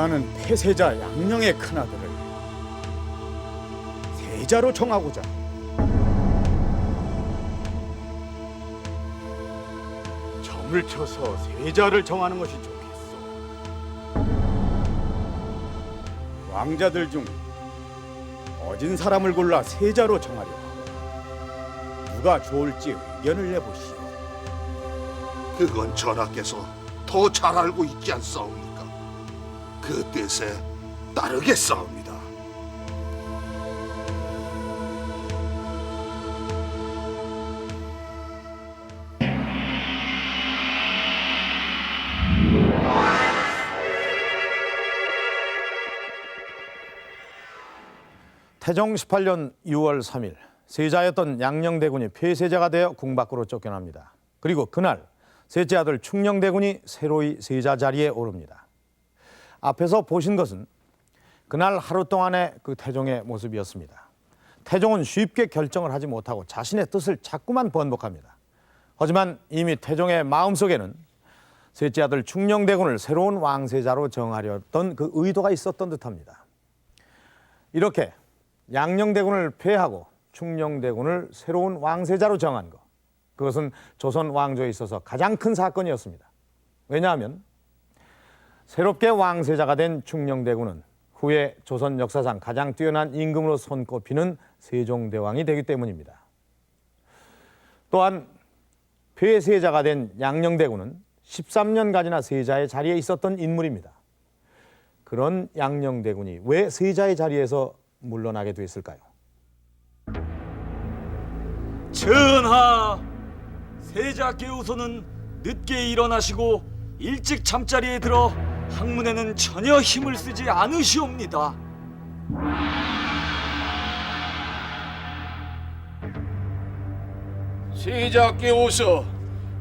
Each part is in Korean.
나는 폐세자 양령의 큰아들을 세자로 정하고자 점을 쳐서 세자를 정하는 것이 좋겠소. 왕자들 중 어진 사람을 골라 세자로 정하려 하고 누가 좋을지 의견을 내보시오. 그건 전하께서 더 잘 알고 있지 않사옵니까? 그 뜻에 따르겠사옵니다. 태종 18년 6월 3일 세자였던 양녕대군이 폐세자가 되어 궁 밖으로 쫓겨납니다. 그리고 그날 셋째 아들 충녕대군이 새로이 세자 자리에 오릅니다. 앞에서 보신 것은 그날 하루 동안의 그 태종의 모습이었습니다. 태종은 쉽게 결정을 하지 못하고 자신의 뜻을 자꾸만 번복합니다. 하지만 이미 태종의 마음속에는 셋째 아들 충녕대군을 새로운 왕세자로 정하려던 그 의도가 있었던 듯합니다. 이렇게 양녕대군을 폐하고 충녕대군을 새로운 왕세자로 정한 것, 그것은 조선 왕조에 있어서 가장 큰 사건이었습니다. 왜냐하면 새롭게 왕세자가 된 충녕대군은 후에 조선 역사상 가장 뛰어난 임금으로 손꼽히는 세종대왕이 되기 때문입니다. 또한 폐세자가 된 양녕대군은 13년간이나 세자의 자리에 있었던 인물입니다. 그런 양녕대군이 왜 세자의 자리에서 물러나게 됐을까요? 전하, 세자께서는 늦게 일어나시고 일찍 잠자리에 들어 학문에는 전혀 힘을 쓰지 않으시옵니다. 세자께서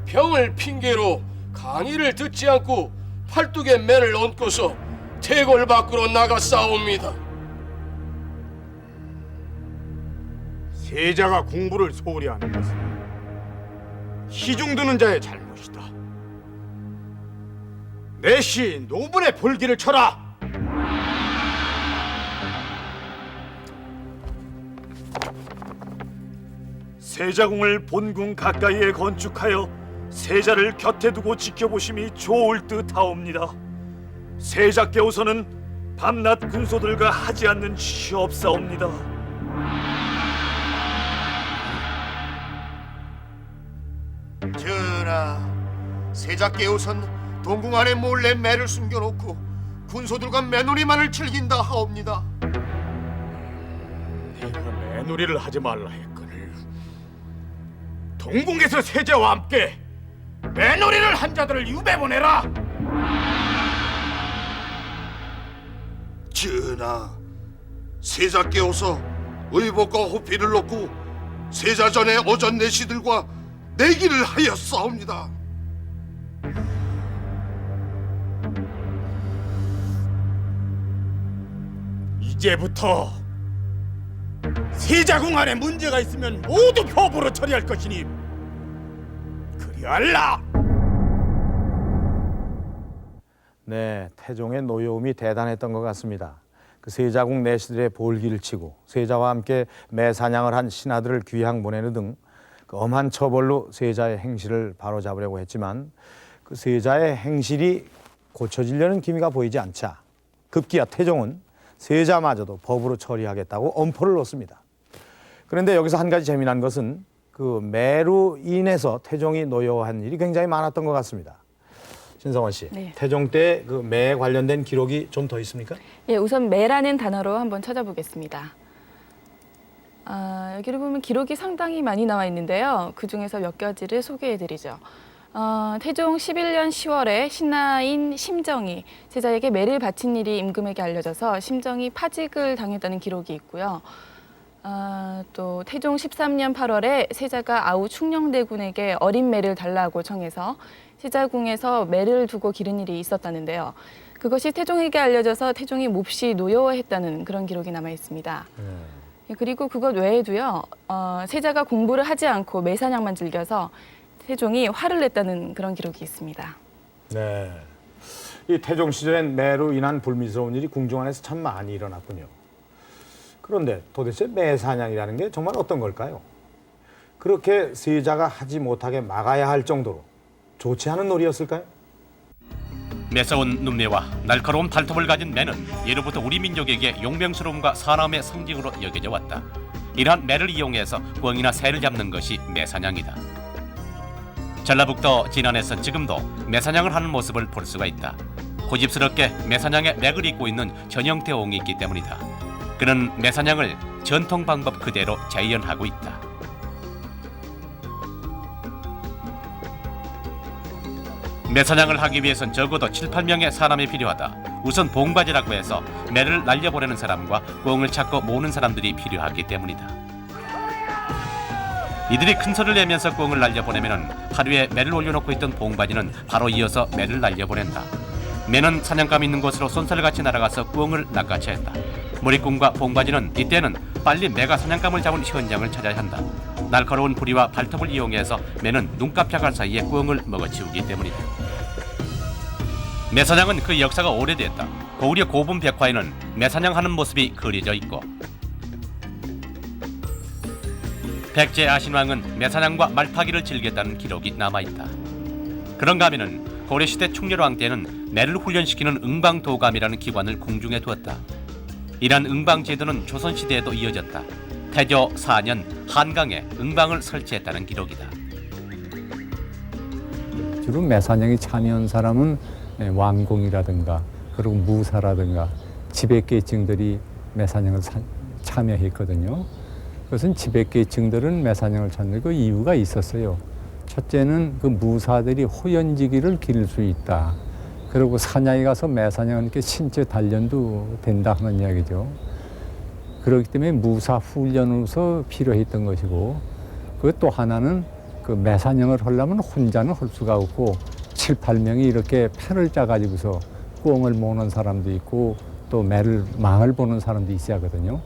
병을 핑계로 강의를 듣지 않고 팔뚝에 매를 얹고서 대궐 밖으로 나갔사옵니다. 세자가 공부를 소홀히 하는 것은 시중드는 자의 잘못이다. 내시 노분의 볼기를 쳐라. 세자궁을 본궁 가까이에 건축하여 세자를 곁에 두고 지켜보심이 좋을 듯하옵니다. 세자께서는 밤낮 군소들과 하지 않는 짓이 없사옵니다. 전하, 세자께서는 동궁 안에 몰래 매를 숨겨놓고 군소들과 매놀이만을 즐긴다 하옵니다. 내가 매놀이를 하지 말라 했거늘 동궁에서 세자와 함께 매놀이를 한 자들을 유배 보내라. 전하, 세자께서 의복과 호피를 놓고 세자 전에 어전 내시들과 내기를 하였사옵니다. 이제부터 세자궁 안에 문제가 있으면 모두 표보로 처리할 것이니 그리할라. 네, 태종의 노여움이 대단했던 것 같습니다. 그 세자궁 내시들의 볼기를 치고 세자와 함께 매사냥을 한 신하들을 귀양 보내는 등 그 엄한 처벌로 세자의 행실을 바로잡으려고 했지만 그 세자의 행실이 고쳐지려는 기미가 보이지 않자 급기야 태종은 세자마저도 법으로 처리하겠다고 엄포를 놓습니다. 그런데 여기서 한 가지 재미난 것은 그 매로 인해서 태종이 노여워한 일이 굉장히 많았던 것 같습니다. 신성원 씨, 네. 태종 때 그 매에 관련된 기록이 좀 더 있습니까? 예, 우선 매라는 단어로 한번 찾아보겠습니다. 여기를 보면 기록이 상당히 많이 나와 있는데요. 그중에서 몇 가지를 소개해드리죠. 태종 11년 10월에 신하인 심정이 세자에게 매를 바친 일이 임금에게 알려져서 심정이 파직을 당했다는 기록이 있고요. 또 태종 13년 8월에 세자가 아우 충녕대군에게 어린 매를 달라고 청해서 세자궁에서 매를 두고 기른 일이 있었다는데요. 그것이 태종에게 알려져서 태종이 몹시 노여워했다는 그런 기록이 남아 있습니다. 그리고 그것 외에도요, 세자가 공부를 하지 않고 매사냥만 즐겨서 태종이 화를 냈다는 그런 기록이 있습니다. 네. 이 태종 시절엔 매로 인한 불미스러운 일이 궁중 안에서 참 많이 일어났군요. 그런데 도대체 매사냥이라는 게 정말 어떤 걸까요? 그렇게 세자가 하지 못하게 막아야 할 정도로 좋지 않은 놀이였을까요? 매서운 눈매와 날카로운 발톱을 가진 매는 예로부터 우리 민족에게 용맹스러움과 사나움의 상징으로 여겨져 왔다. 이러한 매를 이용해서 꿩이나 새를 잡는 것이 매사냥이다. 전라북도 진안에서 지금도 매사냥을 하는 모습을 볼 수가 있다. 고집스럽게 매사냥의 맥을 잇고 있는 전형태 옹이 있기 때문이다. 그는 매사냥을 전통 방법 그대로 재현하고 있다. 매사냥을 하기 위해선 적어도 7, 8명의 사람이 필요하다. 우선 봉바지라고 해서 매를 날려보내는 사람과 꿩을 찾고 모으는 사람들이 필요하기 때문이다. 이들이 큰 소리를 내면서 꿩을 날려보내면 하루에 매를 올려놓고 있던 봉바지는 바로 이어서 매를 날려보낸다. 매는 사냥감 있는 곳으로 쏜살같이 날아가서 꿩을 낚아채한다. 머리꾼과 봉바지는 이때는 빨리 매가 사냥감을 잡은 현장을 찾아야 한다. 날카로운 부리와 발톱을 이용해서 매는 눈깜짝할 사이에 꿩을 먹어치우기 때문이다. 매사냥은 그 역사가 오래됐다. 고구려 고분 벽화에는 매사냥하는 모습이 그려져 있고 백제 아신왕은 매사냥과 말파기를 즐겼다는 기록이 남아있다. 그런가 하면은 고려시대 충렬왕 때는 매를 훈련시키는 응방도감이라는 기관을 궁중에 두었다. 이러한 응방제도는 조선시대에도 이어졌다. 태조 4년 한강에 응방을 설치했다는 기록이다. 주로 매사냥에 참여한 사람은 왕공이라든가 그리고 무사라든가 지배계층들이 매사냥을 참여했거든요. 그것은 지배계층들은 매사냥을 찾는 그 이유가 있었어요. 첫째는 그 무사들이 호연지기를 기를 수 있다. 그리고 사냥에 가서 매사냥은 이렇게 신체 단련도 된다 하는 이야기죠. 그렇기 때문에 무사 훈련으로서 필요했던 것이고, 그 또 하나는 그 매사냥을 하려면 혼자는 할 수가 없고 7, 8명이 이렇게 패를 짜가지고서 꿩을 모는 사람도 있고 또 매를 망을 보는 사람도 있어야 하거든요.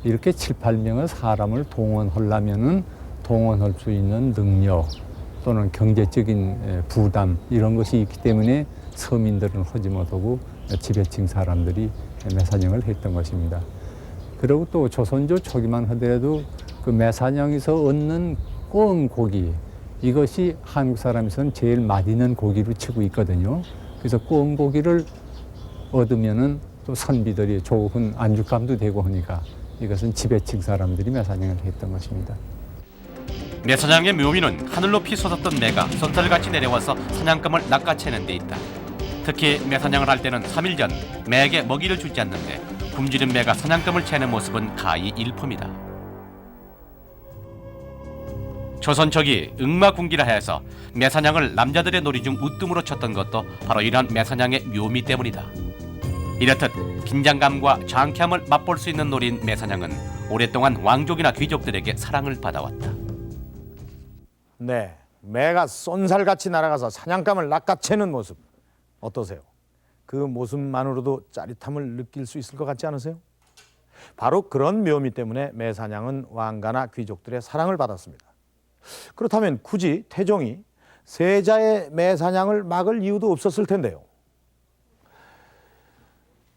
이렇게 7, 8명의 사람을 동원하려면은 동원할 수 있는 능력 또는 경제적인 부담 이런 것이 있기 때문에 서민들은 하지 못하고 지배층 사람들이 매사냥을 했던 것입니다. 그리고 또 조선조 초기만 하더라도 그 매사냥에서 얻는 꿩 고기 이것이 한국 사람에서는 제일 맛있는 고기로 치고 있거든요. 그래서 꿩 고기를 얻으면은 또 선비들이 좋은 안주감도 되고 하니까 이것은 지배층 사람들이 매사냥을 했던 것입니다. 매사냥의 묘미는 하늘 높이 솟았던 매가 쏜살같이 내려와서 사냥감을 낚아채는 데 있다. 특히 매사냥을 할 때는 3일 전 매에게 먹이를 주지 않는데 굶주린 매가 사냥감을 채는 모습은 가히 일품이다. 조선 초기 응마군기라 해서 매사냥을 남자들의 놀이 중 우뜸으로 쳤던 것도 바로 이러한 매사냥의 묘미 때문이다. 이렇듯 긴장감과 장쾌함을 맛볼 수 있는 놀이인 매사냥은 오랫동안 왕족이나 귀족들에게 사랑을 받아왔다. 네, 매가 쏜살같이 날아가서 사냥감을 낚아채는 모습 어떠세요? 그 모습만으로도 짜릿함을 느낄 수 있을 것 같지 않으세요? 바로 그런 묘미 때문에 매사냥은 왕가나 귀족들의 사랑을 받았습니다. 그렇다면 굳이 태종이 세자의 매사냥을 막을 이유도 없었을 텐데요.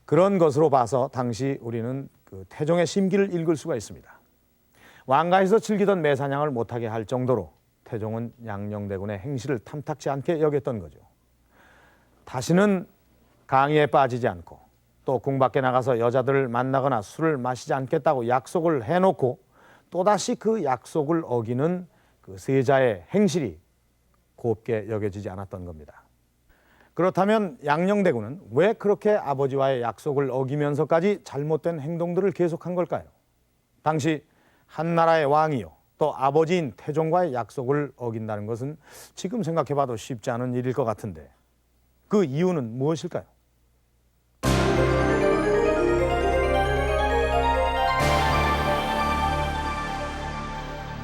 그런 것으로 봐서 당시 우리는 그 태종의 심기를 읽을 수가 있습니다. 왕가에서 즐기던 매사냥을 못하게 할 정도로 태종은 양녕대군의 행실을 탐탁지 않게 여겼던 거죠. 다시는 강의에 빠지지 않고 또 궁 밖에 나가서 여자들을 만나거나 술을 마시지 않겠다고 약속을 해놓고 또다시 그 약속을 어기는 그 세자의 행실이 곱게 여겨지지 않았던 겁니다. 그렇다면 양녕대군은 왜 그렇게 아버지와의 약속을 어기면서까지 잘못된 행동들을 계속한 걸까요? 당시 한나라의 왕이요 또 아버지인 태종과의 약속을 어긴다는 것은 지금 생각해봐도 쉽지 않은 일일 것 같은데 그 이유는 무엇일까요?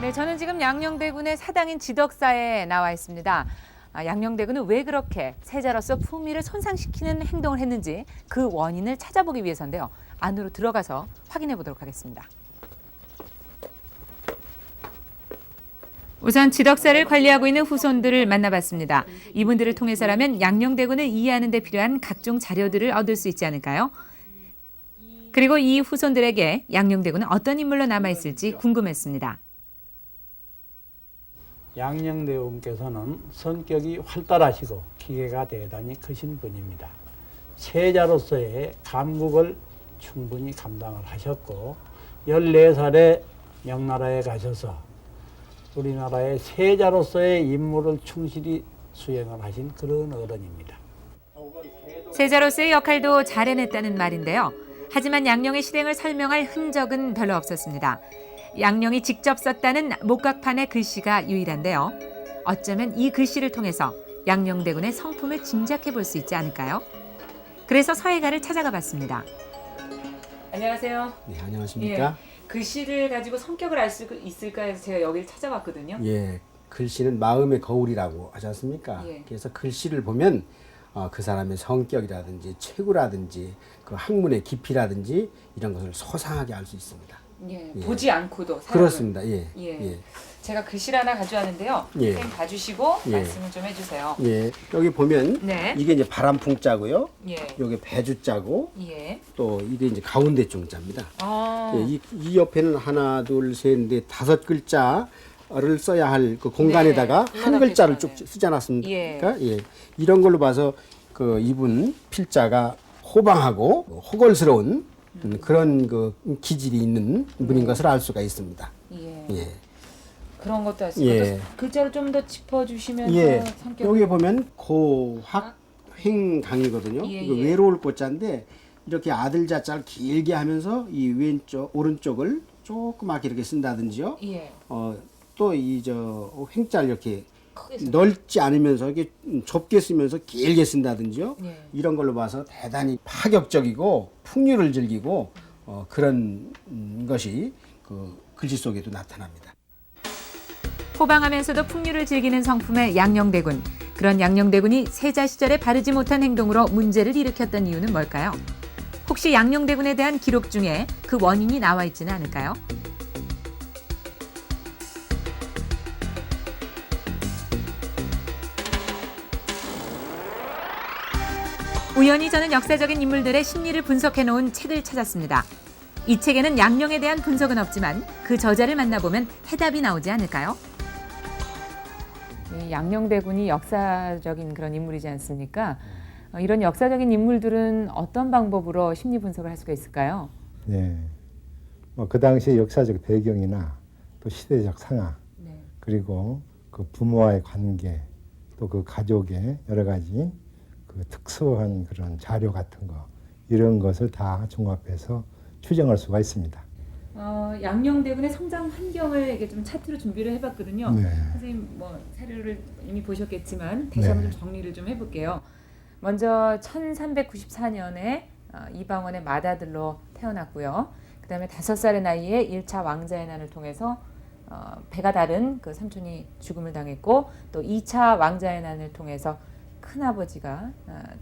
네, 저는 지금 양녕대군의 사당인 지덕사에 나와 있습니다. 양녕대군은 왜 그렇게 세자로서 품위를 손상시키는 행동을 했는지 그 원인을 찾아보기 위해서인데요. 안으로 들어가서 확인해 보도록 하겠습니다. 우선 지덕사를 관리하고 있는 후손들을 만나봤습니다. 이분들을 통해서라면 양녕대군을 이해하는 데 필요한 각종 자료들을 얻을 수 있지 않을까요? 그리고 이 후손들에게 양녕대군은 어떤 인물로 남아있을지 궁금했습니다. 양녕대군께서는 성격이 활달하시고 기계가 대단히 크신 분입니다. 세자로서의 감국을 충분히 감당을 하셨고 14살에 명나라에 가셔서 우리나라의 세자로서의 임무를 충실히 수행을 하신 그런 어른입니다. 세자로서의 역할도 잘 해냈다는 말인데요. 하지만 양녕의 실행을 설명할 흔적은 별로 없었습니다. 양녕이 직접 썼다는 목각판의 글씨가 유일한데요. 어쩌면 이 글씨를 통해서 양녕대군의 성품을 짐작해 볼 수 있지 않을까요? 그래서 서예가를 찾아가 봤습니다. 안녕하세요. 네, 안녕하십니까? 예, 글씨를 가지고 성격을 알 수 있을까 해서 제가 여기를 찾아봤거든요. 예, 글씨는 마음의 거울이라고 하지 않습니까? 예. 그래서 글씨를 보면 그 사람의 성격이라든지 체구라든지 그 학문의 깊이라든지 이런 것을 소상하게 알 수 있습니다. 예, 예. 보지 않고도 사람은. 그렇습니다. 예. 예. 예. 제가 글씨를 하나 가져왔는데요. 예. 선생님 봐주시고 예. 말씀을 좀 해주세요. 예. 여기 보면 네. 이게 이제 바람풍자고요. 예. 여기 배주자고 예. 또 이게 이제 가운데 중자입니다. 아. 예, 이 옆에는 하나, 둘, 셋, 넷, 5글자를 써야 할 그 공간에다가 네. 한 글자를 쭉 쓰지 않았습니까? 예. 이런 걸로 봐서 그 이분 필자가 호방하고 호걸스러운 그런 그 기질이 있는 분인 것을 알 수가 있습니다. 예. 예. 그런 것도 할 수 있고 예. 글자를 좀 더 짚어주시면서 예. 성격을. 여기 보면 고학횡강이거든요. 예, 이거 예. 외로울 고자인데 이렇게 아들 자자를 길게 하면서 이 왼쪽 오른쪽을 조그맣게 이렇게 쓴다든지요. 예. 또 이 저 횡자를 이렇게 넓지 않으면서 이렇게 좁게 쓰면서 길게 쓴다든지요. 예. 이런 걸로 봐서 대단히 파격적이고 풍류를 즐기고 그런 것이 그 글씨 속에도 나타납니다. 호방하면서도 풍류를 즐기는 성품의 양녕대군. 그런 양녕대군이 세자 시절에 바르지 못한 행동으로 문제를 일으켰던 이유는 뭘까요? 혹시 양녕대군에 대한 기록 중에 그 원인이 나와 있지는 않을까요? 우연히 저는 역사적인 인물들의 심리를 분석해 놓은 책을 찾았습니다. 이 책에는 양녕에 대한 분석은 없지만 그 저자를 만나보면 해답이 나오지 않을까요? 양녕대군이 역사적인 그런 인물이지 않습니까? 이런 역사적인 인물들은 어떤 방법으로 심리 분석을 할 수가 있을까요? 네. 그 당시의 역사적 배경이나 또 시대적 상황, 네. 그리고 그 부모와의 관계, 또 그 가족의 여러 가지 그 특수한 그런 자료 같은 거, 이런 것을 다 종합해서 추정할 수가 있습니다. 양녕대군의 성장 환경을 이게 좀 차트로 준비를 해봤거든요. 네. 선생님 뭐 사료를 이미 보셨겠지만 다시 한번 좀 정리를 좀 해볼게요. 먼저 1394년에 이방원의 맏아들로 태어났고요. 그다음에 5살의 나이에 1차 왕자의 난을 통해서 배가 다른 그 삼촌이 죽음을 당했고 또 2차 왕자의 난을 통해서 큰아버지가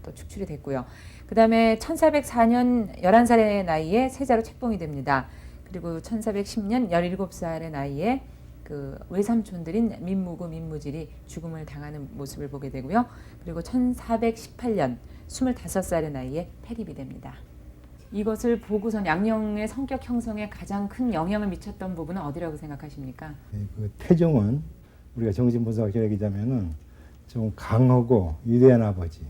또 축출이 됐고요. 그다음에 1404년 11살의 나이에 세자로 책봉이 됩니다. 그리고 1410년 17살의 나이에 그 외삼촌들인 민무구, 민무질이 죽음을 당하는 모습을 보게 되고요. 그리고 1418년 25살의 나이에 폐립이 됩니다. 이것을 보고선 양녕의 성격 형성에 가장 큰 영향을 미쳤던 부분은 어디라고 생각하십니까? 그 태종은 우리가 정신분석학자이자면은 좀 강하고 위대한 아버지,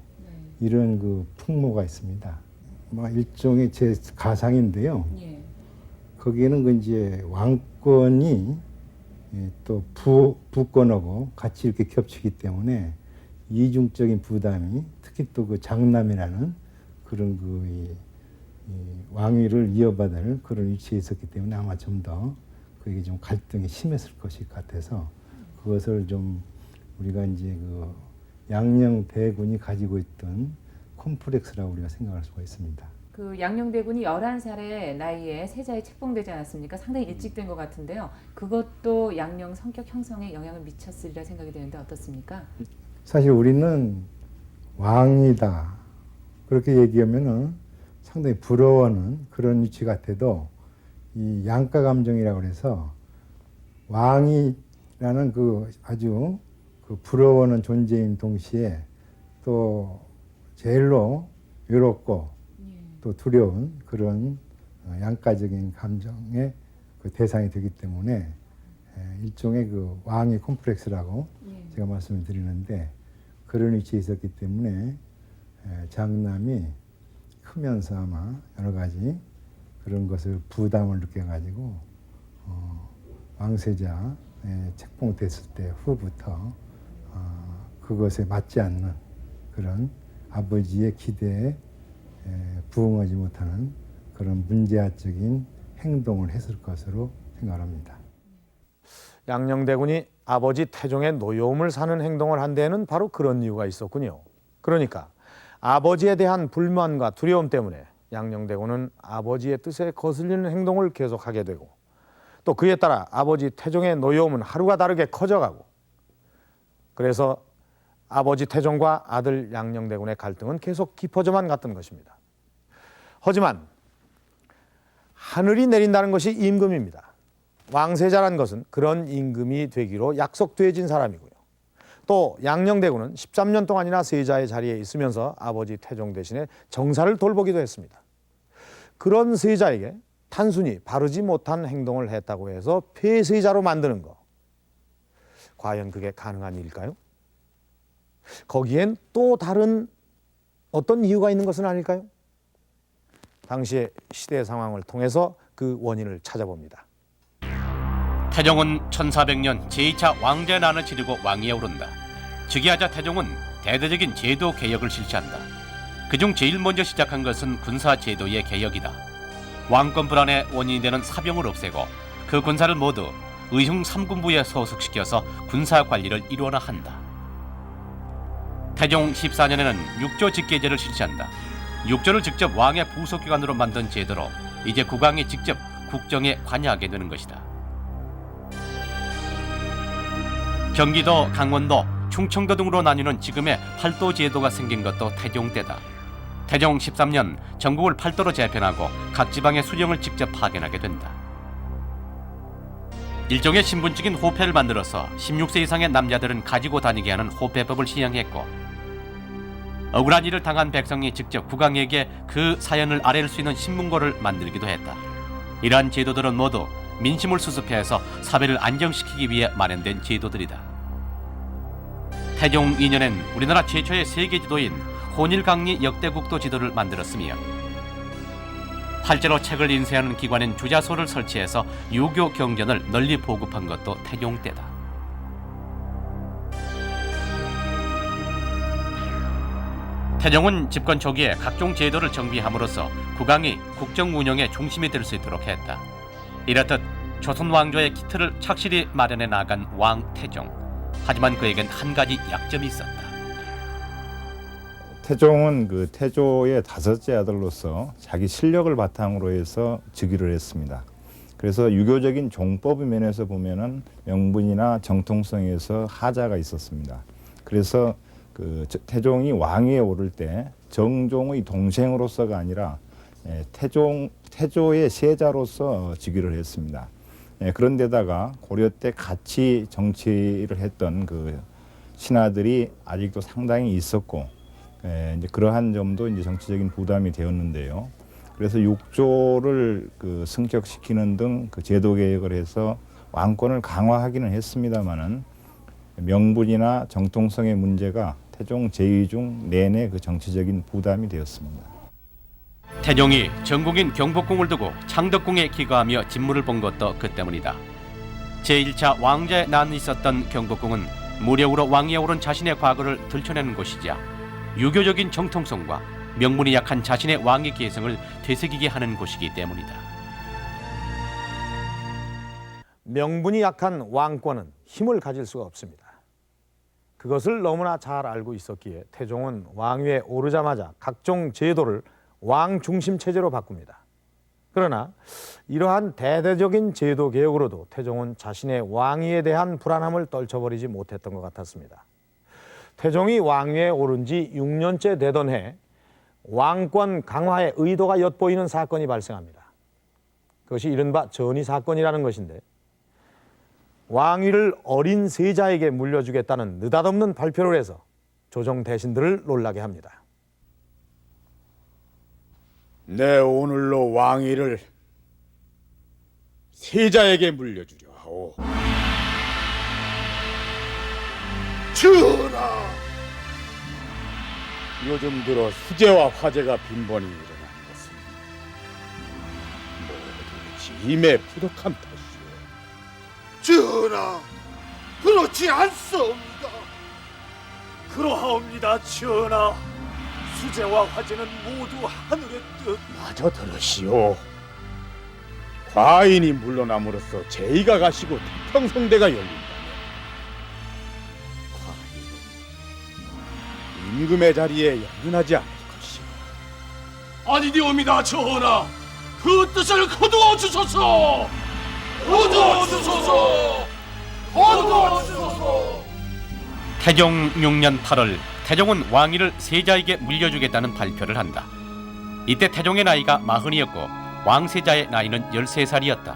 이런 그 풍모가 있습니다. 일종의 제 가상인데요. 예. 거기에는 그 이제 왕권이 또 부권하고 같이 이렇게 겹치기 때문에 이중적인 부담이, 특히 또 그 장남이라는 그런 그 왕위를 이어받을 그런 위치에 있었기 때문에 아마 좀 더 그게 좀 갈등이 심했을 것일 것 같아서 그것을 좀 우리가 이제 그 양녕대군이 가지고 있던 콤플렉스라고 우리가 생각할 수가 있습니다. 그 양녕대군이 11살의 나이에 세자에 책봉되지 않았습니까? 상당히 일찍 된 것 같은데요. 그것도 양녕 성격 형성에 영향을 미쳤으리라 생각이 되는데 어떻습니까? 사실 우리는 왕이다 그렇게 얘기하면은 상당히 부러워하는 그런 위치 같아도 이 양가 감정이라고 해서 왕이 라는 그 아주 그 부러워하는 존재인 동시에 또 제일로 외롭고 또 두려운 그런 양가적인 감정의 그 대상이 되기 때문에 일종의 그 왕의 콤플렉스라고 제가 말씀을 드리는데 그런 위치에 있었기 때문에 장남이 크면서 아마 여러 가지 그런 것을 부담을 느껴가지고 왕세자 책봉됐을 때 후부터 그것에 맞지 않는 그런 아버지의 기대에 부응하지 못하는 그런 문제아적인 행동을 했을 것으로 생각합니다. 양녕대군이 아버지 태종의 노여움을 사는 행동을 한 데에는 바로 그런 이유가 있었군요. 그러니까 아버지에 대한 불만과 두려움 때문에 양녕대군은 아버지의 뜻에 거슬리는 행동을 계속하게 되고 또 그에 따라 아버지 태종의 노여움은 하루가 다르게 커져가고 그래서 아버지 태종과 아들 양녕대군의 갈등은 계속 깊어져만 갔던 것입니다. 하지만 하늘이 내린다는 것이 임금입니다. 왕세자란 것은 그런 임금이 되기로 약속되어진 사람이고요. 또 양녕대군은 13년 동안이나 세자의 자리에 있으면서 아버지 태종 대신에 정사를 돌보기도 했습니다. 그런 세자에게 단순히 바르지 못한 행동을 했다고 해서 폐세자로 만드는 거, 과연 그게 가능한 일일까요? 거기엔 또 다른 어떤 이유가 있는 것은 아닐까요? 당시의 시대 상황을 통해서 그 원인을 찾아봅니다. 태종은 1400년 제2차 왕제 난을 치르고 왕위에 오른다. 즉위하자 태종은 대대적인 제도 개혁을 실시한다. 그중 제일 먼저 시작한 것은 군사 제도의 개혁이다. 왕권 불안의 원인이 되는 사병을 없애고 그 군사를 모두 의흉 3군부에 소속시켜서 군사 관리를 일원화한다. 태종 14년에는 육조 직계제를 실시한다. 육조를 직접 왕의 부속기관으로 만든 제도로 이제 국왕이 직접 국정에 관여하게 되는 것이다. 경기도, 강원도, 충청도 등으로 나뉘는 지금의 팔도 제도가 생긴 것도 태종 때다. 태종 13년 전국을 팔도로 재편하고 각 지방의 수령을 직접 파견하게 된다. 일종의 신분적인 호패를 만들어서 16세 이상의 남자들은 가지고 다니게 하는 호패법을 시행했고 억울한 일을 당한 백성이 직접 국왕에게 그 사연을 아뢰일 수 있는 신문고를 만들기도 했다. 이러한 제도들은 모두 민심을 수습해서 사회를 안정시키기 위해 마련된 제도들이다. 태종 2년엔 우리나라 최초의 세계 지도인 혼일강리 역대국도 지도를 만들었으며 활제로 책을 인쇄하는 기관인 주자소를 설치해서 유교 경전을 널리 보급한 것도 태종 때다. 태종은 집권 초기에 각종 제도를 정비함으로써 국왕이 국정 운영의 중심이 될 수 있도록 했다. 이렇듯 조선 왕조의 기틀을 착실히 마련해 나간 왕 태종. 하지만 그에겐 한 가지 약점이 있었다. 태종은 그 태조의 다섯째 아들로서 자기 실력을 바탕으로 해서 즉위를 했습니다. 그래서 유교적인 종법 면에서 보면은 명분이나 정통성에서 하자가 있었습니다. 그래서 그 태종이 왕위에 오를 때 정종의 동생으로서가 아니라 태조의 세자로서 즉위를 했습니다. 그런데다가 고려 때 같이 정치를 했던 그 신하들이 아직도 상당히 있었고, 이제 그러한 점도 이제 정치적인 부담이 되었는데요. 그래서 육조를 그 승격시키는 등 그 제도 개혁을 해서 왕권을 강화하기는 했습니다만은 명분이나 정통성의 문제가 태종 제2 중 내내 그 정치적인 부담이 되었습니다. 태종이 전국인 경복궁을 두고 창덕궁에 기거하며 진무를 본 것도 그 때문이다. 제1차 왕자의 난이 있었던 경복궁은 무력으로 왕위에 오른 자신의 과거를 들춰내는 곳이자 유교적인 정통성과 명분이 약한 자신의 왕위 계승을 되새기게 하는 곳이기 때문이다. 명분이 약한 왕권은 힘을 가질 수가 없습니다. 그것을 너무나 잘 알고 있었기에 태종은 왕위에 오르자마자 각종 제도를 왕 중심 체제로 바꿉니다. 그러나 이러한 대대적인 제도 개혁으로도 태종은 자신의 왕위에 대한 불안함을 떨쳐버리지 못했던 것 같았습니다. 태종이 왕위에 오른 지 6년째 되던 해 왕권 강화의 의도가 엿보이는 사건이 발생합니다. 그것이 이른바 전이 사건이라는 것인데 왕위를 어린 세자에게 물려주겠다는 느닷없는 발표를 해서 조정 대신들을 놀라게 합니다. 내 오늘로 왕위를 세자에게 물려주려 하오. 전하, 요즘 들어 수재와 화재가 빈번히 일어나는 것은 모두 짐의 부족함 탓이오. 전하, 그렇지 않사옵니다. 그러하옵니다, 전하. 수재와 화재는 모두 하늘의 뜻. 마저 들으시오. 과인이 물러남으로써 제의가 가시고 태평성대가 열린다면 과인은 임금의 자리에 연연하지 않을 것이오. 아니되옵니다, 전하. 그 뜻을 거두어 주소서. 거두어 주소서. 거두어 주소서. 태종 6년 8월 태종은 왕위를 세자에게 물려주겠다는 발표를 한다. 이때 태종의 나이가 40이었고 왕세자의 나이는 13살이었다.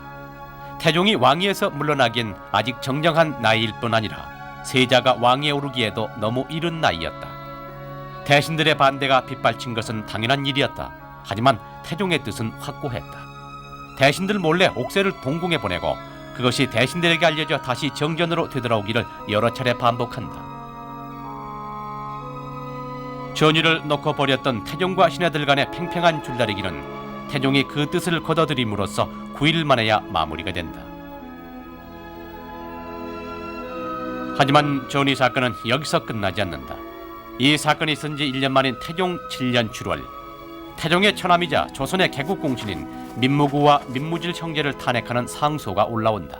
태종이 왕위에서 물러나기엔 아직 정정한 나이일 뿐 아니라 세자가 왕위에 오르기에도 너무 이른 나이였다. 대신들의 반대가 빗발친 것은 당연한 일이었다. 하지만 태종의 뜻은 확고했다. 대신들 몰래 옥새를 동궁에 보내고 그것이 대신들에게 알려져 다시 정전으로 되돌아오기를 여러 차례 반복한다. 전위를 놓고 벌였던 태종과 신하들 간의 팽팽한 줄다리기는 태종이 그 뜻을 거둬들임으로써 9일 만에야 마무리가 된다. 하지만 전위 사건은 여기서 끝나지 않는다. 이 사건이 있은 지 1년 만인 태종 7년 7월 태종의 처남이자 조선의 개국공신인 민무구와 민무질 형제를 탄핵하는 상소가 올라온다.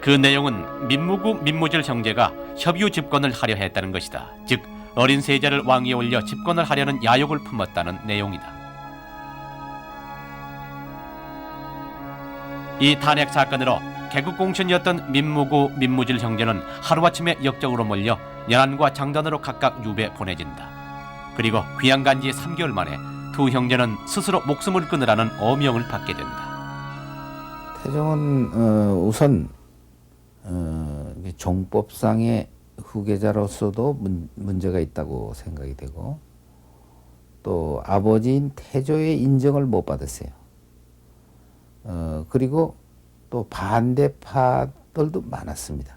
그 내용은 민무구, 민무질 형제가 협유 집권을 하려 했다는 것이다. 즉 어린 세자를 왕위에 올려 집권을 하려는 야욕을 품었다는 내용이다. 이 탄핵 사건으로 개국공신이었던 민무구, 민무질 형제는 하루아침에 역적으로 몰려 연안과 장단으로 각각 유배 보내진다. 그리고 귀양간 지 3개월 만에 두 형제는 스스로 목숨을 끊으라는 어명을 받게 된다. 태종은 우선 종법상의 후계자로서도 문제가 있다고 생각이 되고 또 아버지인 태조의 인정을 못 받았어요. 그리고 또 반대파들도 많았습니다.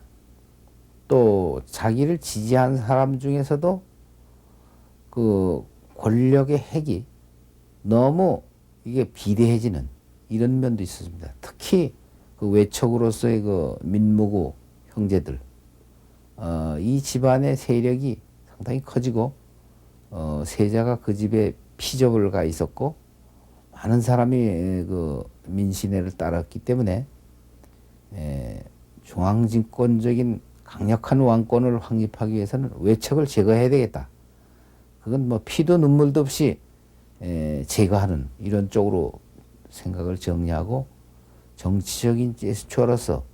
또 자기를 지지한 사람 중에서도 그 권력의 핵이 너무 이게 비대해지는 이런 면도 있었습니다. 특히 그 외척으로서의 그 민무구 형제들, 이 집안의 세력이 상당히 커지고 세자가 그 집에 피접을 가 있었고 많은 사람이 그 민신회를 따랐기 때문에 중앙진권적인 강력한 왕권을 확립하기 위해서는 외척을 제거해야 되겠다. 그건 뭐 피도 눈물도 없이 제거하는 이런 쪽으로 생각을 정리하고 정치적인 제스처로서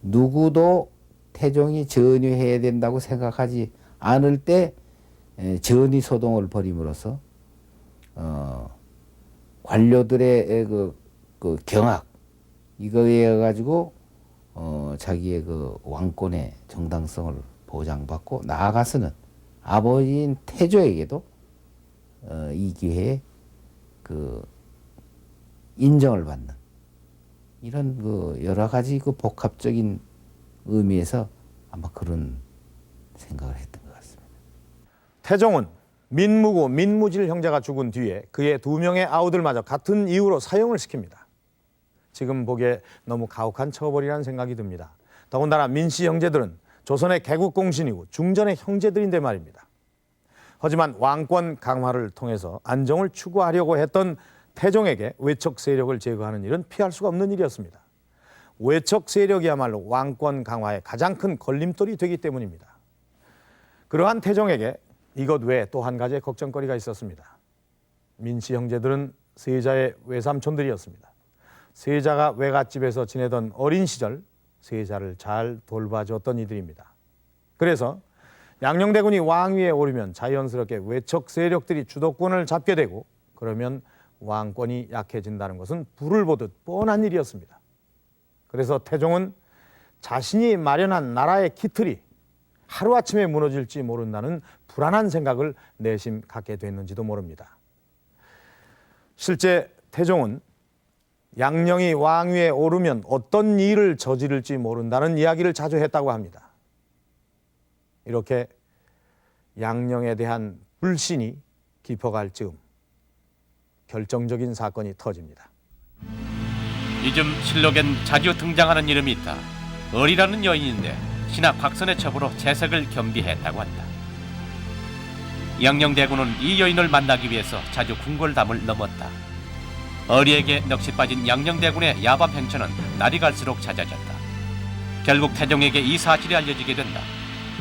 누구도 태종이 전위해야 된다고 생각하지 않을 때 전위 소동을 벌임으로써 관료들의 그 경악 이거에 가지고 자기의 그 왕권의 정당성을 보장받고 나아가서는 아버지인 태조에게도 이 기회에 그 인정을 받는 이런 그 여러 가지 그 복합적인 의미에서 아마 그런 생각을 했던 것 같습니다. 태종은 민무구, 민무질 형제가 죽은 뒤에 그의 2명의 아우들마저 같은 이유로 사형을 시킵니다. 지금 보기에 너무 가혹한 처벌이라는 생각이 듭니다. 더군다나 민씨 형제들은 조선의 개국공신이고 중전의 형제들인데 말입니다. 하지만 왕권 강화를 통해서 안정을 추구하려고 했던 태종에게 외척 세력을 제거하는 일은 피할 수가 없는 일이었습니다. 외척 세력이야말로 왕권 강화의 가장 큰 걸림돌이 되기 때문입니다. 그러한 태종에게 이것 외에 또 한 가지의 걱정거리가 있었습니다. 민씨 형제들은 세자의 외삼촌들이었습니다. 세자가 외갓집에서 지내던 어린 시절 세자를 잘 돌봐줬던 이들입니다. 그래서 양녕대군이 왕위에 오르면 자연스럽게 외척 세력들이 주도권을 잡게 되고 그러면 왕권이 약해진다는 것은 불을 보듯 뻔한 일이었습니다. 그래서 태종은 자신이 마련한 나라의 기틀이 하루아침에 무너질지 모른다는 불안한 생각을 내심 갖게 됐는지도 모릅니다. 실제 태종은 양녕이 왕위에 오르면 어떤 일을 저지를지 모른다는 이야기를 자주 했다고 합니다. 이렇게 양녕에 대한 불신이 깊어갈 즈음 결정적인 사건이 터집니다. 이즘 실록엔 자주 등장하는 이름이 있다. 을이라는 여인인데 신하 곽선의 첩으로 재색을 겸비했다고 한다. 양녕대군은 이 여인을 만나기 위해서 자주 궁궐담을 넘었다. 을이에게 넋이 빠진 양녕대군의 야밤 행처는 날이 갈수록 잦아졌다. 결국 태종에게 이 사실이 알려지게 된다.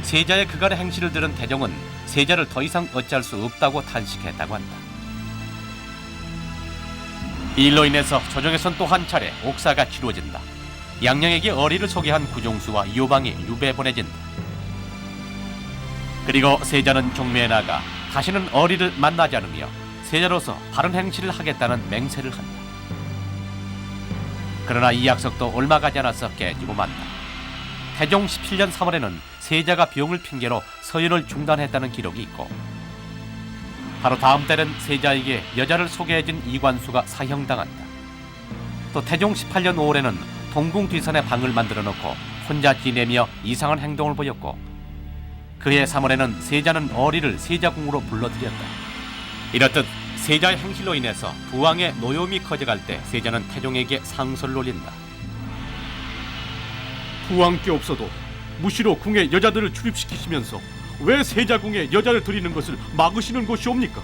세자의 그간의 행실을 들은 태종은 세자를 더 이상 어찌할 수 없다고 탄식했다고 한다. 이 일로 인해서 조정에선 또 한 차례 옥사가 치루어진다. 양녕에게 어리를 소개한 구종수와 요방이 유배 보내진다. 그리고 세자는 종묘에 나가 다시는 어리를 만나지 않으며 세자로서 바른 행실을 하겠다는 맹세를 한다. 그러나 이 약속도 얼마 가지 않아서 깨지고 만다. 태종 17년 3월에는 세자가 병을 핑계로 서연을 중단했다는 기록이 있고, 바로 다음 달엔 세자에게 여자를 소개해준 이관수가 사형당한다. 또 태종 18년 5월에는 동궁 뒤선에 방을 만들어 놓고 혼자 지내며 이상한 행동을 보였고, 그해 3월에는 세자는 어리를 세자궁으로 불러들였다. 이렇듯 세자의 행실로 인해서 부왕의 노여움이 커져갈 때 세자는 태종에게 상소를 올린다. 부왕께 없어도 무시로 궁에 여자들을 출입시키시면서 왜 세자궁에 여자를 들이는 것을 막으시는 것이옵니까?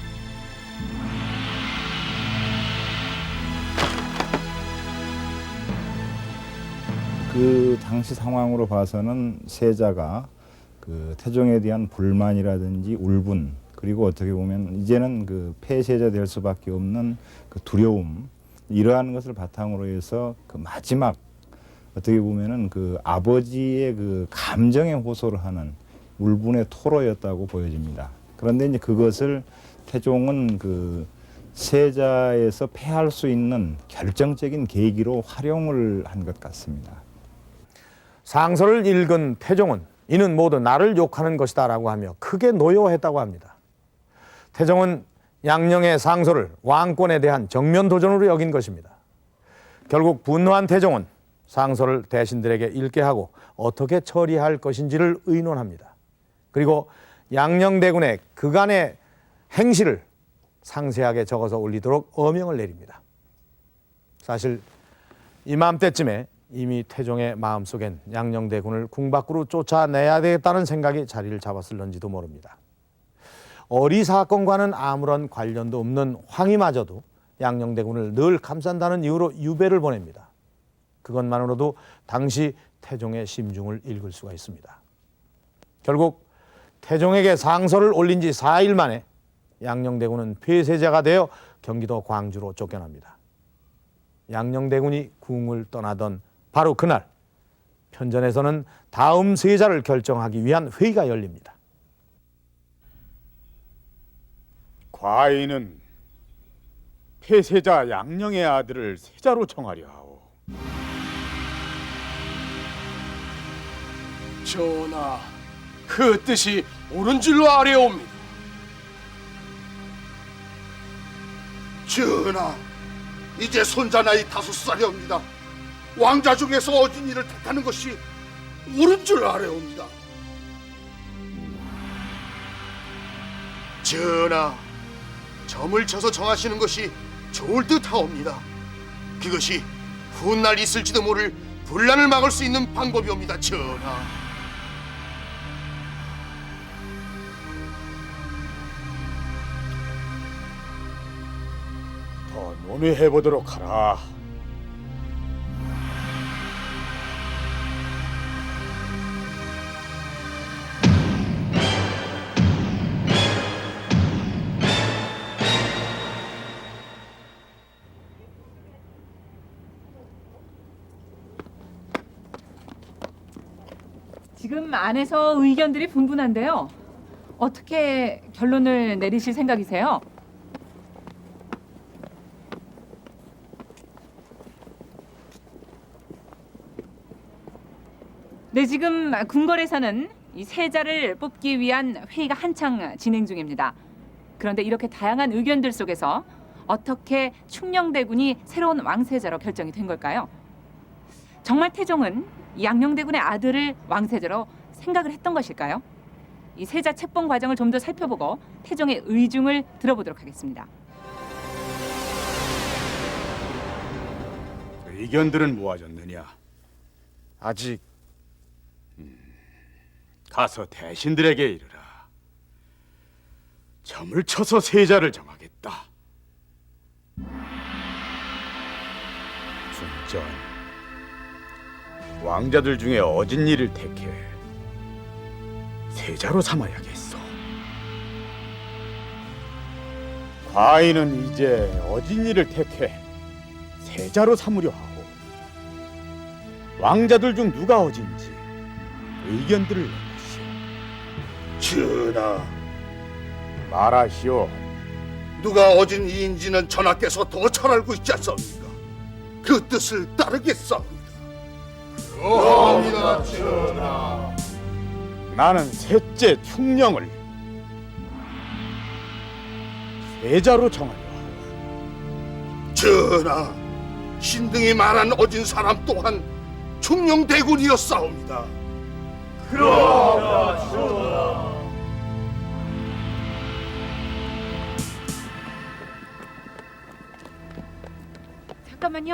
그 당시 상황으로 봐서는 세자가 그 태종에 대한 불만이라든지 울분, 그리고 어떻게 보면 이제는 그 폐세자 될 수밖에 없는 그 두려움, 이러한 것을 바탕으로 해서 그 마지막 어떻게 보면은 그 아버지의 그 감정에 호소를 하는 울분의 토로였다고 보여집니다. 그런데 이제 그것을 태종은 그 세자에서 패할 수 있는 결정적인 계기로 활용을 한 것 같습니다. 상서를 읽은 태종은 이는 모두 나를 욕하는 것이다 라고 하며 크게 노여워했다고 합니다. 태종은 양녕의 상소를 왕권에 대한 정면 도전으로 여긴 것입니다. 결국 분노한 태종은 상소를 대신들에게 읽게 하고 어떻게 처리할 것인지를 의논합니다. 그리고 양녕대군의 그간의 행실을 상세하게 적어서 올리도록 어명을 내립니다. 사실 이맘때쯤에 이미 태종의 마음속엔 양녕대군을 궁 밖으로 쫓아내야 되겠다는 생각이 자리를 잡았을런지도 모릅니다. 어리 사건과는 아무런 관련도 없는 황희마저도 양녕대군을 늘 감싼다는 이유로 유배를 보냅니다. 그것만으로도 당시 태종의 심중을 읽을 수가 있습니다. 결국 태종에게 상서를 올린 지 4일 만에 양녕대군은 폐세자가 되어 경기도 광주로 쫓겨납니다. 양녕대군이 궁을 떠나던 바로 그날, 편전에서는 다음 세자를 결정하기 위한 회의가 열립니다. 과인은 폐세자 양녕의 아들을 세자로 청하려 하오. 전하, 그 뜻이 옳은 줄로 아뢰옵니다. 전하, 이제 손자 나이 5살이옵니다. 왕자 중에서 어진이를 택하는 것이 옳은 줄 아뢰옵니다. 전하, 점을 쳐서 정하시는 것이 좋을 듯하옵니다. 그것이 훗날 있을지도 모를 분란을 막을 수 있는 방법이옵니다, 전하. 더 논의해보도록 하라. 지금 안에서 의견들이 분분한데요. 어떻게 결론을 내리실 생각이세요? 네, 지금 궁궐에서는 이 세자를 뽑기 위한 회의가 한창 진행 중입니다. 그런데 이렇게 다양한 의견들 속에서 어떻게 충녕대군이 새로운 왕세자로 결정이 된 걸까요? 정말 태종은 이 양녕대군의 아들을 왕세자로 생각을 했던 것일까요? 이 세자 책봉 과정을 좀 더 살펴보고 태종의 의중을 들어보도록 하겠습니다. 의견들은 모아졌느냐? 아직 가서 대신들에게 이르라. 점을 쳐서 세자를 정하겠다. 중전, 왕자들 중에 어진이를 택해 세자로 삼아야겠소. 과인은 이제 어진이를 택해 세자로 삼으려 하고, 왕자들 중 누가 어진지 의견들을 내시오. 전하, 말하시오. 누가 어진 이인지는 전하께서 더 잘 알고 있지 않습니까? 그 뜻을 따르겠사옵니다. 그러합니다, 전하. 나는 셋째 충녕을 세자로 정하려 하오. 전하, 신등이 말한 어진 사람 또한 충녕대군이었사옵니다. 그러합니다, 전하. 잠깐만요.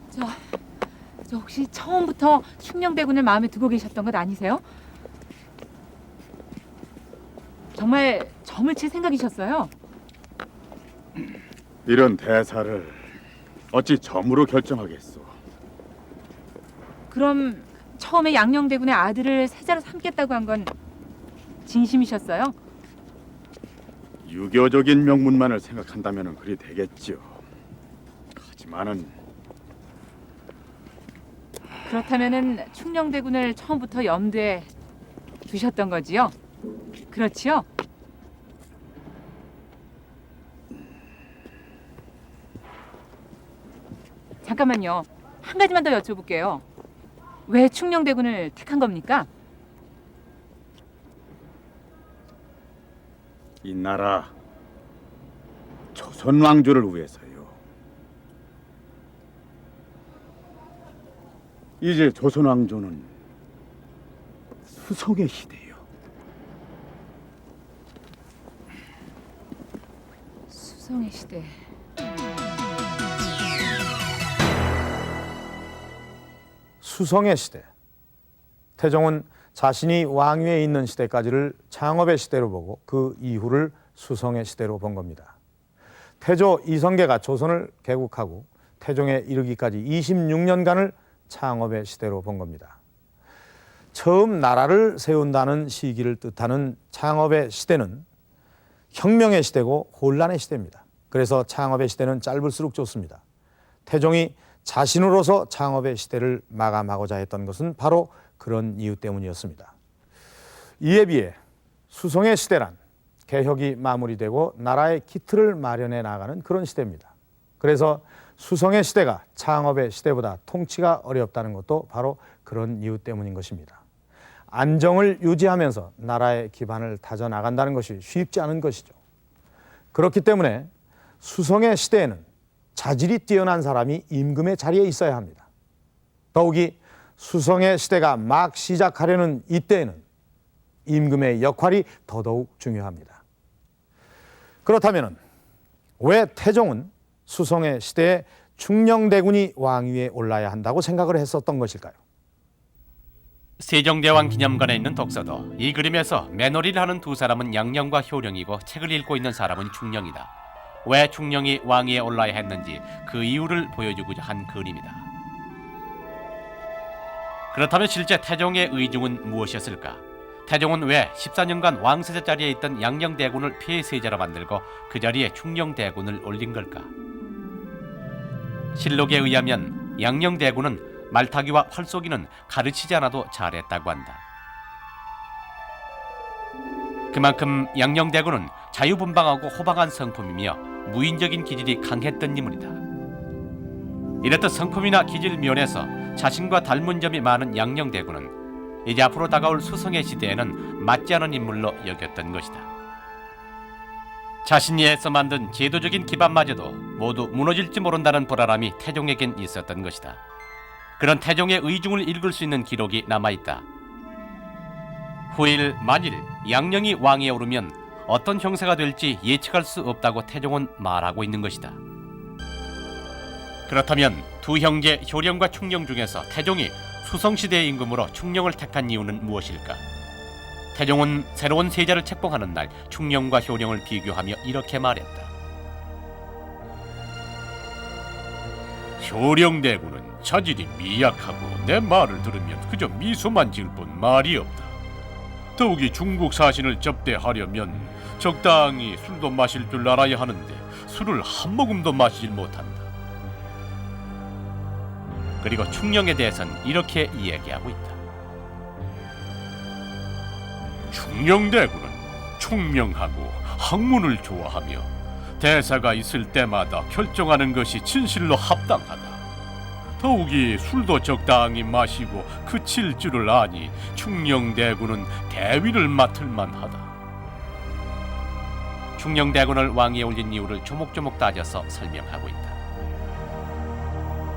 저 혹시 처음부터 충녕대군을 마음에 두고 계셨던 것 아니세요? 정말 점을 칠 생각이셨어요? 이런 대사를 어찌 점으로 결정하겠소? 그럼 처음에 양녕대군의 아들을 세자로 삼겠다고 한 건 진심이셨어요? 유교적인 명분만을 생각한다면 그리 되겠죠. 하지만은 그렇다면은 충녕대군을 처음부터 염두에 두셨던 거지요? 그렇지요? 잠깐만요. 한 가지만 더 여쭤볼게요. 왜 충녕대군을 택한 겁니까? 이 나라 조선 왕조를 위해서요. 이제 조선 왕조는 수성의 시대요. 수성의 시대. 수성의 시대. 태종은 자신이 왕위에 있는 시대까지를 창업의 시대로 보고 그 이후를 수성의 시대로 본 겁니다. 태조 이성계가 조선을 개국하고 태종에 이르기까지 26년간을 창업의 시대로 본 겁니다. 처음 나라를 세운다는 시기를 뜻하는 창업의 시대는 혁명의 시대고 혼란의 시대입니다. 그래서 창업의 시대는 짧을수록 좋습니다. 태종이 자신으로서 창업의 시대를 마감하고자 했던 것은 바로 그런 이유 때문이었습니다. 이에 비해 수성의 시대란 개혁이 마무리되고 나라의 기틀을 마련해 나가는 그런 시대입니다. 그래서 수성의 시대가 창업의 시대보다 통치가 어렵다는 것도 바로 그런 이유 때문인 것입니다. 안정을 유지하면서 나라의 기반을 다져나간다는 것이 쉽지 않은 것이죠. 그렇기 때문에 수성의 시대에는 자질이 뛰어난 사람이 임금의 자리에 있어야 합니다. 더욱이 수성의 시대가 막 시작하려는 이때에는 임금의 역할이 더더욱 중요합니다. 그렇다면 왜 태종은 수성의 시대에 충녕대군이 왕위에 올라야 한다고 생각을 했었던 것일까요? 세종대왕 기념관에 있는 독서도 이 그림에서 매놀이를 하는 두 사람은 양녕과 효령이고 책을 읽고 있는 사람은 충녕이다. 왜 충녕이 왕위에 올라야 했는지 그 이유를 보여주고자 한 그림이다. 그렇다면 실제 태종의 의중은 무엇이었을까? 태종은 왜 14년간 왕세자 자리에 있던 양녕대군을 폐세자로 만들고 그 자리에 충녕대군을 올린 걸까? 실록에 의하면 양녕대군은 말타기와 활쏘기는 가르치지 않아도 잘했다고 한다. 그만큼 양녕대군은 자유분방하고 호방한 성품이며 무인적인 기질이 강했던 인물이다. 이랬던 성품이나 기질 면에서 자신과 닮은 점이 많은 양녕대군은 이제 앞으로 다가올 수성의 시대에는 맞지 않은 인물로 여겼던 것이다. 자신이 애써 만든 제도적인 기반마저도 모두 무너질지 모른다는 불안함이 태종에겐 있었던 것이다. 그런 태종의 의중을 읽을 수 있는 기록이 남아있다. 후일 만일 양령이 왕위에 오르면 어떤 형세가 될지 예측할 수 없다고 태종은 말하고 있는 것이다. 그렇다면 두 형제 효령과 충령 중에서 태종이 수성시대의 임금으로 충령을 택한 이유는 무엇일까? 태종은 새로운 세자를 책봉하는 날 충령과 효령을 비교하며 이렇게 말했다. 효령대군은 자질이 미약하고 내 말을 들으면 그저 미소만 지을 뿐 말이 없다. 더욱이 중국 사신을 접대하려면 적당히 술도 마실 줄 알아야 하는데 술을 한 모금도 마시질 못한다. 그리고 충령에 대해서는 이렇게 이야기하고 있다. 충령대군은 총명하고 학문을 좋아하며 대사가 있을 때마다 결정하는 것이 진실로 합당하다. 더욱이 술도 적당히 마시고 그칠 줄을 아니 충령대군은 대위를 맡을 만하다. 충령대군을 왕위에 올린 이유를 조목조목 따져서 설명하고 있다.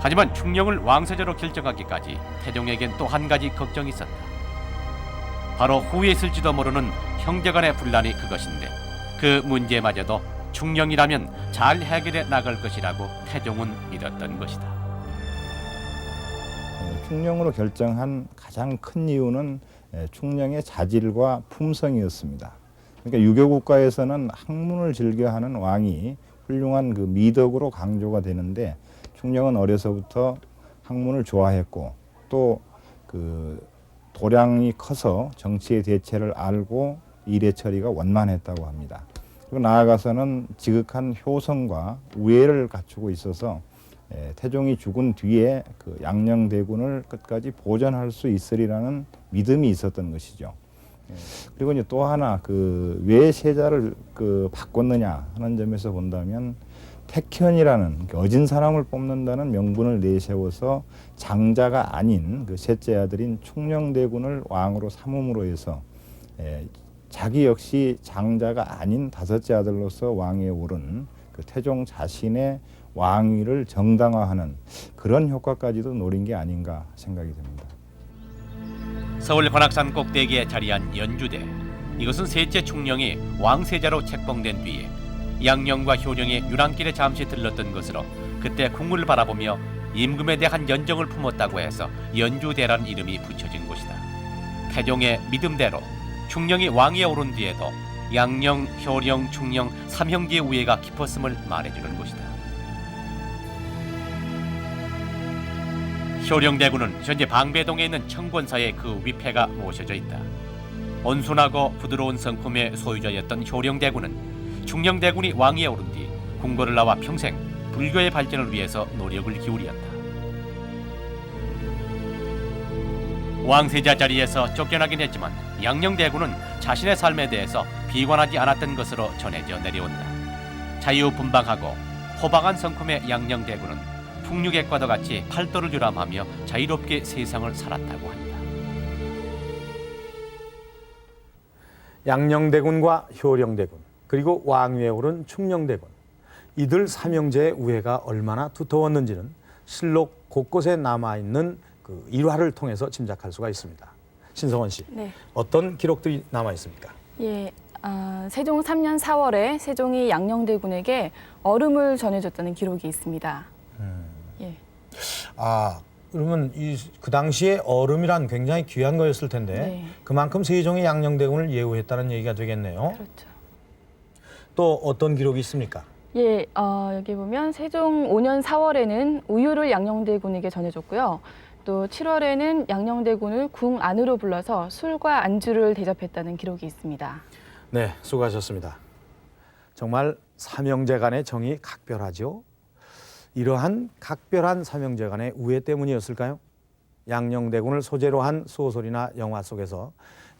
하지만 충령을 왕세자로 결정하기까지 태종에겐 또 한 가지 걱정이 있었다. 바로 후에 있을지도 모르는 형제간의 분란이 그것인데 그 문제마저도 충령이라면 잘 해결해 나갈 것이라고 태종은 믿었던 것이다. 충령으로 결정한 가장 큰 이유는 충령의 자질과 품성이었습니다. 그러니까 유교 국가에서는 학문을 즐겨하는 왕이 훌륭한 그 미덕으로 강조가 되는데 충령은 어려서부터 학문을 좋아했고 또 그 도량이 커서 정치의 대체를 알고 일의 처리가 원만했다고 합니다. 그리고 나아가서는 지극한 효성과 우애를 갖추고 있어서 태종이 죽은 뒤에 그 양녕대군을 끝까지 보존할 수 있으리라는 믿음이 있었던 것이죠. 그리고 이제 또 하나 그 왜 세자를 그 바꿨느냐 하는 점에서 본다면 택현이라는 어진 사람을 뽑는다는 명분을 내세워서 장자가 아닌 그 셋째 아들인 충령대군을 왕으로 삼음으로 해서 자기 역시 장자가 아닌 다섯째 아들로서 왕위에 오른 그 태종 자신의 왕위를 정당화하는 그런 효과까지도 노린 게 아닌가 생각이 듭니다. 서울 관악산 꼭대기에 자리한 연주대. 이것은 셋째 충령이 왕세자로 책봉된 뒤에 양령과 효령의 유랑길에 잠시 들렀던 것으로 그때 궁을 바라보며 임금에 대한 연정을 품었다고 해서 연주대라는 이름이 붙여진 곳이다. 태종의 믿음대로 충령이 왕위에 오른 뒤에도 양령, 효령, 충령 3형제의 우애가 깊었음을 말해주는 곳이다. 효령대군은 현재 방배동에 있는 청권사에 그 위패가 모셔져 있다. 온순하고 부드러운 성품의 소유자였던 효령대군은 충령대군이 왕위에 오른 뒤 궁궐을 나와 평생 불교의 발전을 위해서 노력을 기울였다. 왕세자 자리에서 쫓겨나긴 했지만 양녕대군은 자신의 삶에 대해서 비관하지 않았던 것으로 전해져 내려온다. 자유분방하고 호방한 성품의 양녕대군은 풍류객과도 같이 팔도를 유람하며 자유롭게 세상을 살았다고 한다. 양녕대군과 효령대군 그리고 왕위에 오른 충령대군 이들 삼형제의 우애가 얼마나 두터웠는지는 실록 곳곳에 남아있는 그 일화를 통해서 짐작할 수가 있습니다. 신성원 씨, 네. 어떤 기록들이 남아 있습니까? 예, 세종 3년 4월에 세종이 양녕대군에게 얼음을 전해줬다는 기록이 있습니다. 예. 그러면 그 당시에 얼음이란 굉장히 귀한 거였을 텐데 네. 그만큼 세종이 양녕대군을 예우했다는 얘기가 되겠네요. 그렇죠. 또 어떤 기록이 있습니까? 예, 여기 보면 세종 5년 4월에는 우유를 양녕대군에게 전해줬고요. 또 7월에는 양녕대군을 궁 안으로 불러서 술과 안주를 대접했다는 기록이 있습니다. 네, 수고하셨습니다. 정말 삼형제 간의 정이 각별하죠. 이러한 각별한 삼형제 간의 우애 때문이었을까요? 양녕대군을 소재로 한 소설이나 영화 속에서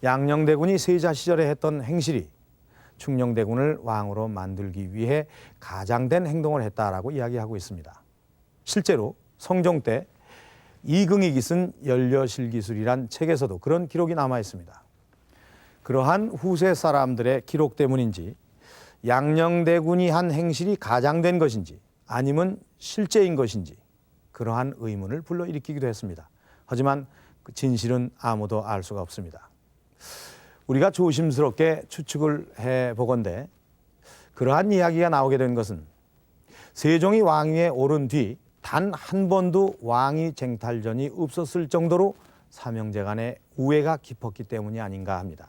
양녕대군이 세자 시절에 했던 행실이 충녕대군을 왕으로 만들기 위해 가장된 행동을 했다라고 이야기하고 있습니다. 실제로 성종 때 이긍익이 쓴 연려실기술이란 책에서도 그런 기록이 남아 있습니다. 그러한 후세 사람들의 기록 때문인지 양녕대군이 한 행실이 가장된 것인지 아니면 실제인 것인지 그러한 의문을 불러일으키기도 했습니다. 하지만 그 진실은 아무도 알 수가 없습니다. 우리가 조심스럽게 추측을 해보건대 그러한 이야기가 나오게 된 것은 세종이 왕위에 오른 뒤 단 한 번도 왕위 쟁탈전이 없었을 정도로 삼형제 간의 우애가 깊었기 때문이 아닌가 합니다.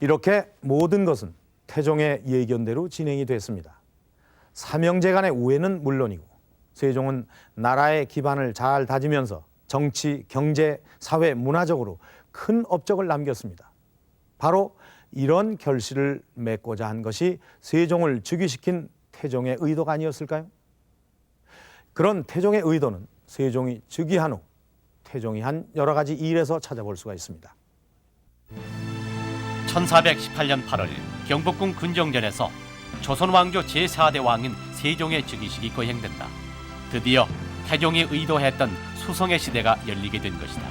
이렇게 모든 것은 태종의 예견대로 진행이 됐습니다. 삼형제 간의 우애는 물론이고 세종은 나라의 기반을 잘 다지면서 정치, 경제, 사회, 문화적으로 큰 업적을 남겼습니다. 바로 이런 결실을 맺고자 한 것이 세종을 즉위시킨 태종의 의도가 아니었을까요? 그런 태종의 의도는 세종이 즉위한 후 태종이 한 여러 가지 일에서 찾아볼 수가 있습니다. 1418년 8월 경복궁 근정전에서 조선 왕조 제4대 왕인 세종의 즉위식이 거행된다. 드디어 태종이 의도했던 수성의 시대가 열리게 된 것이다.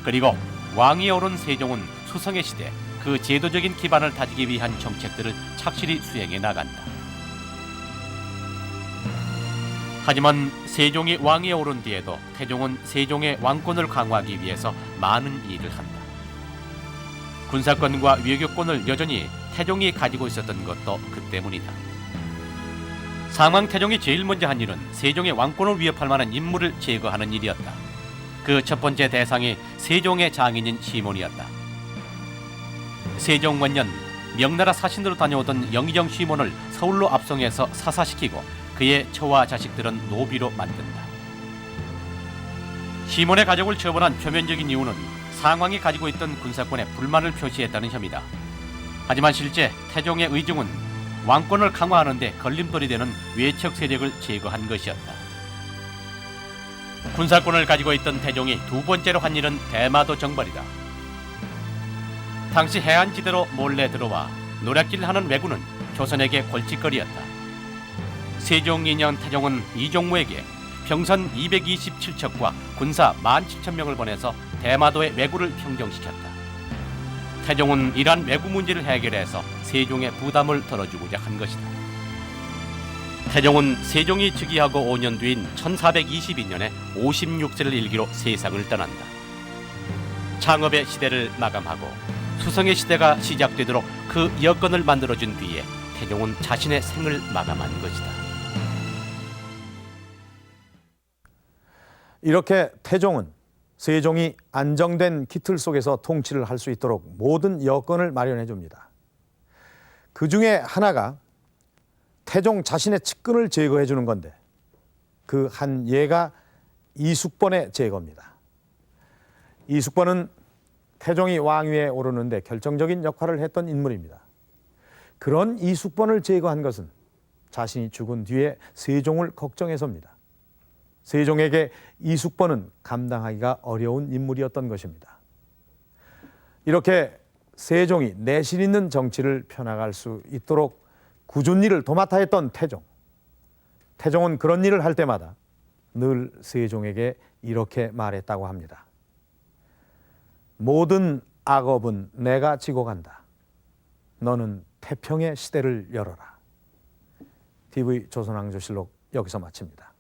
그리고 왕위에 오른 세종은 수성의 시대 그 제도적인 기반을 다지기 위한 정책들을 착실히 수행해 나간다. 하지만 세종이 왕위에 오른 뒤에도 태종은 세종의 왕권을 강화하기 위해서 많은 일을 한다. 군사권과 외교권을 여전히 태종이 가지고 있었던 것도 그 때문이다. 상왕 태종이 제일 먼저 한 일은 세종의 왕권을 위협할 만한 인물을 제거하는 일이었다. 그 첫 번째 대상이 세종의 장인인 시몬이었다. 세종 원년 명나라 사신으로 다녀오던 영의정 시몬을 서울로 압송해서 사사시키고 그의 처와 자식들은 노비로 만든다. 시몬의 가족을 처벌한 표면적인 이유는 상왕이 가지고 있던 군사권에 불만을 표시했다는 혐의다. 하지만 실제 태종의 의중은 왕권을 강화하는 데 걸림돌이 되는 외척 세력을 제거한 것이었다. 군사권을 가지고 있던 태종이 두 번째로 한 일은 대마도 정벌이다. 당시 해안지대로 몰래 들어와 노략질을 하는 왜군은 조선에게 골칫거리였다. 세종 2년 태종은 이종무에게 병선 227척과 군사 17,000명을 보내서 대마도의 왜구를 평정시켰다. 태종은 이러한 왜구 문제를 해결해서 세종의 부담을 덜어주고자 한 것이다. 태종은 세종이 즉위하고 5년 뒤인 1422년에 56세를 일기로 세상을 떠난다. 창업의 시대를 마감하고 수성의 시대가 시작되도록 그 여건을 만들어준 뒤에 태종은 자신의 생을 마감한 것이다. 이렇게 태종은 세종이 안정된 기틀 속에서 통치를 할 수 있도록 모든 여건을 마련해 줍니다. 그 중에 하나가 태종 자신의 측근을 제거해 주는 건데 그 한 예가 이숙번의 제거입니다. 이숙번은 태종이 왕위에 오르는데 결정적인 역할을 했던 인물입니다. 그런 이숙번을 제거한 것은 자신이 죽은 뒤에 세종을 걱정해서입니다. 세종에게 이숙번은 감당하기가 어려운 인물이었던 것입니다. 이렇게 세종이 내실 있는 정치를 펴나갈 수 있도록 굳은 일을 도맡아 했던 태종. 태종은 그런 일을 할 때마다 늘 세종에게 이렇게 말했다고 합니다. 모든 악업은 내가 지고 간다. 너는 태평의 시대를 열어라. TV 조선왕조실록 여기서 마칩니다.